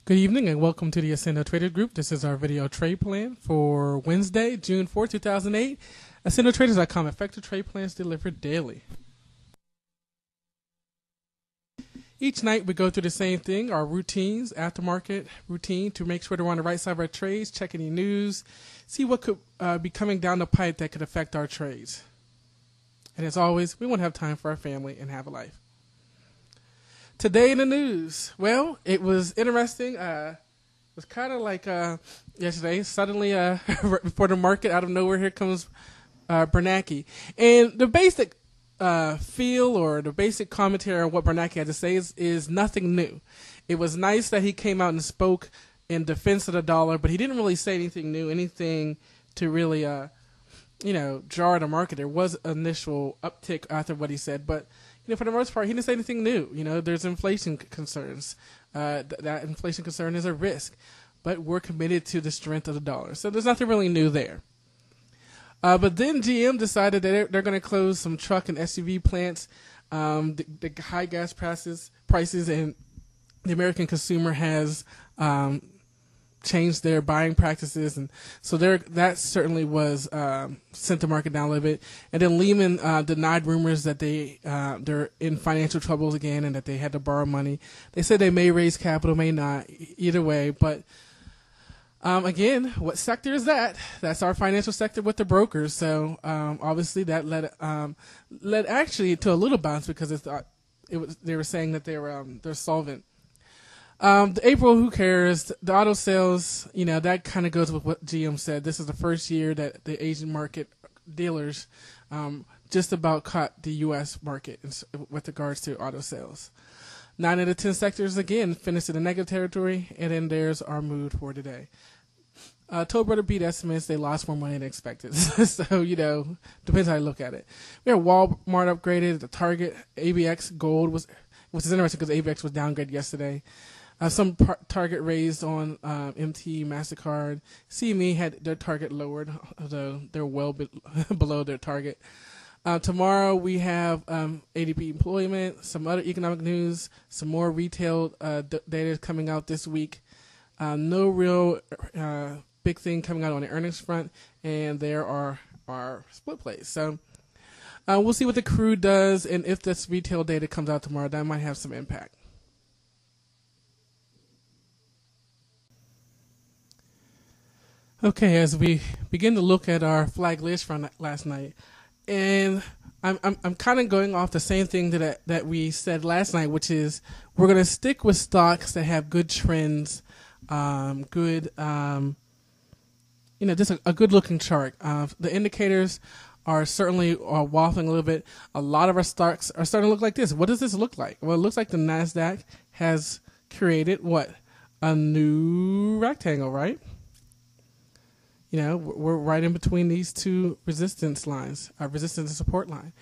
Good evening and welcome to the Accendo Trader Group. This is our video trade plan for Wednesday, June 4, 2008. AccendoTraders.com, effective trade plans delivered daily. Each night we go through the same thing, our routines, aftermarket routine to make sure we're on the right side of our trades, check any news, see what could be coming down the pipe that could affect our trades. And as always, we want to have time for our family and have a life. Today in the news, well, it was interesting. It was kind of like yesterday. Suddenly, right before the market, out of nowhere, here comes Bernanke. And the basic feel or the basic commentary on what Bernanke had to say is nothing new. It was nice that he came out and spoke in defense of the dollar, but he didn't really say anything new, anything to really, jar the market. There was initial uptick after what he said, but for the most part, he didn't say anything new. There's inflation concerns. That inflation concern is a risk, but we're committed to the strength of the dollar. So there's nothing really new there. But then GM decided that they're going to close some truck and SUV plants. The high gas prices, and the American consumer has changed their buying practices, and so that certainly was sent the market down a little bit. And then Lehman denied rumors that they're in financial troubles again and that they had to borrow money. They said they may raise capital, may not. Either way, but again, what sector is that? That's our financial sector with the brokers. So obviously that led actually to a little bounce because they were saying that they're solvent. The April, who cares? The auto sales, that kind of goes with what GM said. This is the first year that the Asian market dealers just about caught the U.S. market with regards to auto sales. 9 out of 10 sectors, again, finished in the negative territory, and then there's our mood for today. Toll Brothers beat estimates. They lost more money than expected. So, depends how you look at it. We had Walmart upgraded. The Target ABX Gold which is interesting because ABX was downgraded yesterday. Some target raised on MT, MasterCard. CME had their target lowered, although they're well below their target. Tomorrow we have ADP employment, some other economic news, some more retail data coming out this week. No real big thing coming out on the earnings front, and there are our split plays. So we'll see what the crude does, and if this retail data comes out tomorrow, that might have some impact. Okay, as we begin to look at our flag list from last night, and I'm kind of going off the same thing that we said last night, which is we're going to stick with stocks that have good trends, just a good looking chart. The indicators are certainly waffling a little bit. A lot of our stocks are starting to look like this. What does this look like? Well, it looks like the NASDAQ has created what? A new rectangle, right? We're right in between these two resistance lines, resistance and support line.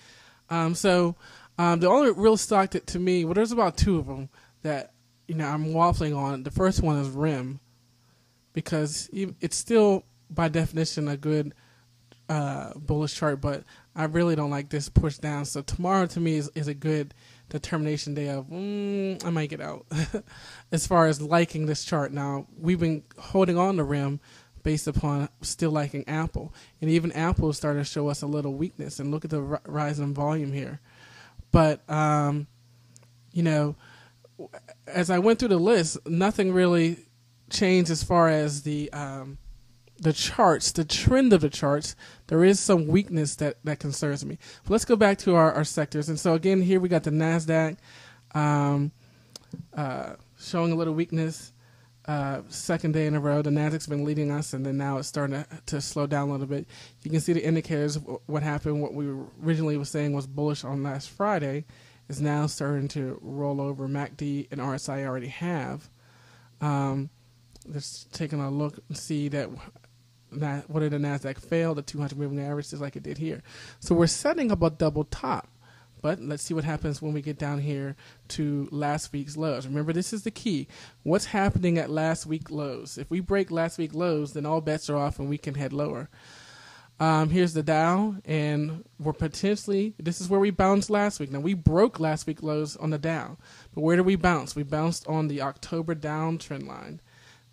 So the only real stock that to me, there's about two of them that, I'm waffling on. The first one is RIM because it's still by definition a good bullish chart, but I really don't like this push down. So tomorrow to me is a good determination day of I might get out as far as liking this chart. Now we've been holding on to RIM based upon still liking Apple, and even Apple is starting to show us a little weakness. And look at the rise in volume here. But as I went through the list, nothing really changed as far as the charts, the trend of the charts. There is some weakness that concerns me. But let's go back to our sectors. And so again, here we got the NASDAQ showing a little weakness. Second day in a row, the NASDAQ's been leading us, and then now it's starting to slow down a little bit. You can see the indicators of what happened. What we originally was saying was bullish on last Friday is now starting to roll over. MACD and RSI already have. Just taking a look and see that what did the NASDAQ fail? The 200 moving average is like it did here. So we're setting up a double top. But let's see what happens when we get down here to last week's lows. Remember, this is the key. What's happening at last week's lows? If we break last week's lows, then all bets are off and we can head lower. Here's the Dow, and we're potentially, this is where we bounced last week. Now, we broke last week lows on the Dow, but where did we bounce? We bounced on the October downtrend line.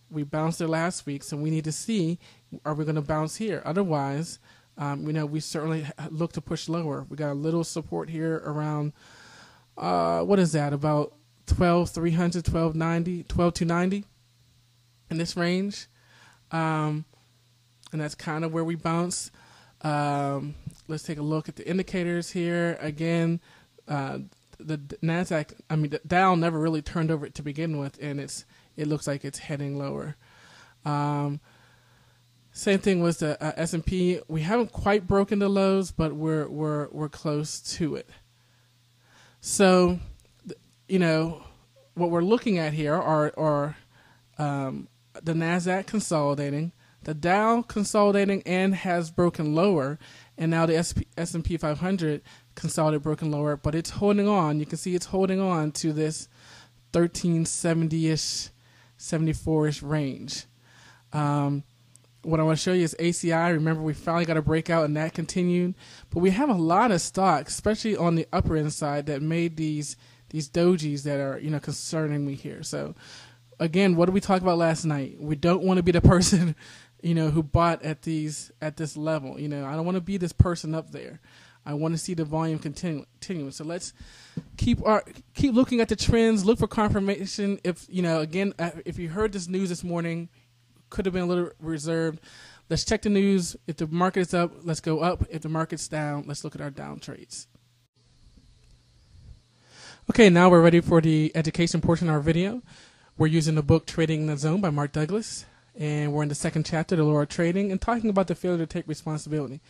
We bounced there last week, so we need to see, are we going to bounce here? Otherwise, we certainly look to push lower. We got a little support here around, what is that, about 12,300, 1290, 12,290 in this range. And that's kind of where we bounce. Let's take a look at the indicators here. Again, the NASDAQ, the Dow never really turned over to begin with, and it looks like it's heading lower. Same thing with the S&P. We haven't quite broken the lows, but we're close to it. So, what we're looking at here are the NASDAQ consolidating, the Dow consolidating and has broken lower, and now the S&P 500 consolidated broken lower, but it's holding on. You can see it's holding on to this 1370-ish, 74-ish range. What I want to show you is ACI. Remember, we finally got a breakout, and that continued. But we have a lot of stocks, especially on the upper end side, that made these dojis that are concerning me here. So, again, what did we talk about last night? We don't want to be the person, who bought at this level. I don't want to be this person up there. I want to see the volume continue. So let's keep looking at the trends. Look for confirmation. If if you heard this news this morning, could have been a little reserved. Let's check the news. If the market is up, let's go up. If the market's down, let's look at our down trades. Okay, now we're ready for the education portion of our video. We're using the book Trading in the Zone by Mark Douglas, and we're in the second chapter, The Law of Trading, and talking about the failure to take responsibility.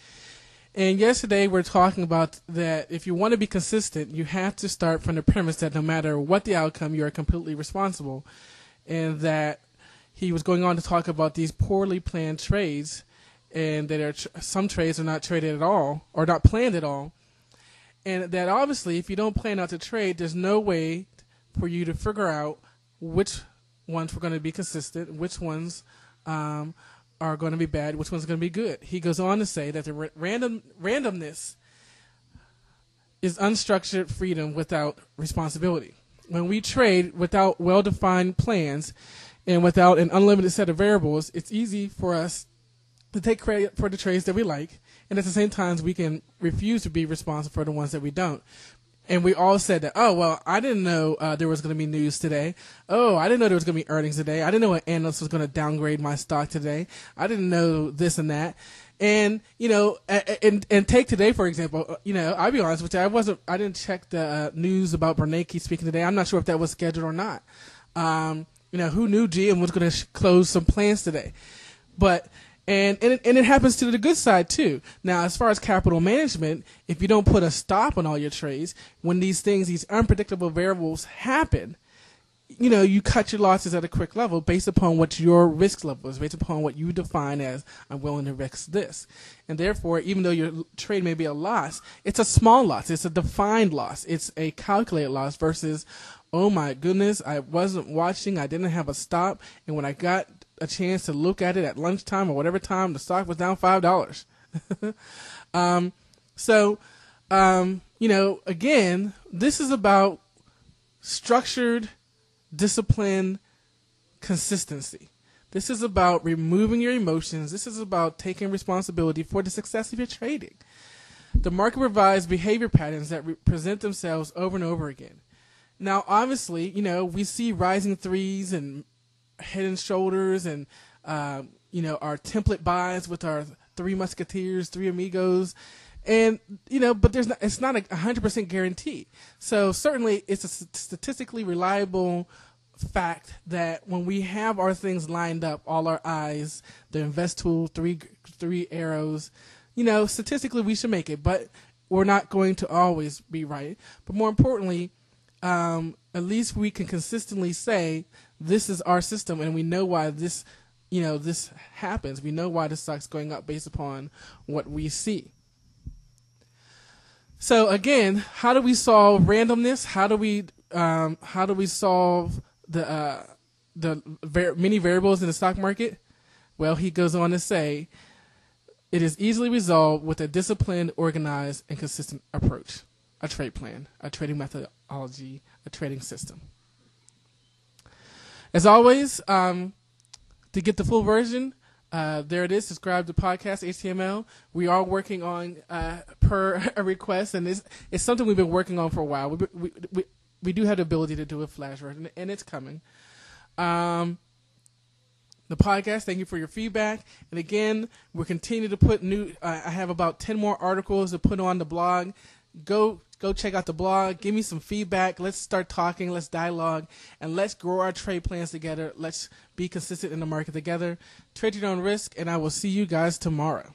And yesterday we're talking about that if you want to be consistent, you have to start from the premise that no matter what the outcome, you are completely responsible, and that he was going on to talk about these poorly planned trades, and that some trades are not traded at all or not planned at all, and that obviously if you don't plan out to trade, there's no way for you to figure out which ones were going to be consistent, which ones are going to be bad, which ones are going to be good. He goes on to say that the randomness is unstructured freedom without responsibility. When we trade without well-defined plans and without an unlimited set of variables, it's easy for us to take credit for the trades that we like, and at the same time, we can refuse to be responsible for the ones that we don't. And we all said that, oh, well, I didn't know there was going to be news today. Oh, I didn't know there was going to be earnings today. I didn't know an analyst was going to downgrade my stock today. I didn't know this and that. And, and take today, for example, I'll be honest with you, I didn't check the news about Bernanke speaking today. I'm not sure if that was scheduled or not. Who knew GM was going to close some plants today? But and it happens to the good side too. Now, as far as capital management, if you don't put a stop on all your trades, when these unpredictable variables happen, you cut your losses at a quick level based upon what your risk level is, based upon what you define as I'm willing to risk this. And therefore, even though your trade may be a loss, it's a small loss. It's a defined loss. It's a calculated loss versus, oh my goodness, I wasn't watching, I didn't have a stop, and when I got a chance to look at it at lunchtime or whatever time, the stock was down $5. Again, this is about structured, discipline, consistency. This is about removing your emotions. This is about taking responsibility for the success of your trading. The market provides behavior patterns that present themselves over and over again. Now, obviously, we see rising threes and head and shoulders and, our template buys with our three musketeers, three amigos. And, but it's not a 100% guarantee. So certainly it's a statistically reliable fact that when we have our things lined up, all our eyes, the invest tool, three arrows, statistically we should make it, but we're not going to always be right. But more importantly, at least we can consistently say this is our system, and we know why this happens. We know why the stock's going up based upon what we see. So again, how do we solve randomness? How do we solve the many variables in the stock market? Well, he goes on to say, It is easily resolved with a disciplined, organized, and consistent approach. A trade plan, a trading methodology, a trading system. As always, to get the full version, there it is. Subscribe to podcast HTML. We are working on per a request, and it's something we've been working on for a while. We do have the ability to do a flash version, and it's coming. The podcast, thank you for your feedback. And again, we're continuing to put new. I have about 10 more articles to put on the blog. Go check out the blog. Give me some feedback. Let's start talking. Let's dialogue. And let's grow our trade plans together. Let's be consistent in the market together. Trade your own risk, and I will see you guys tomorrow.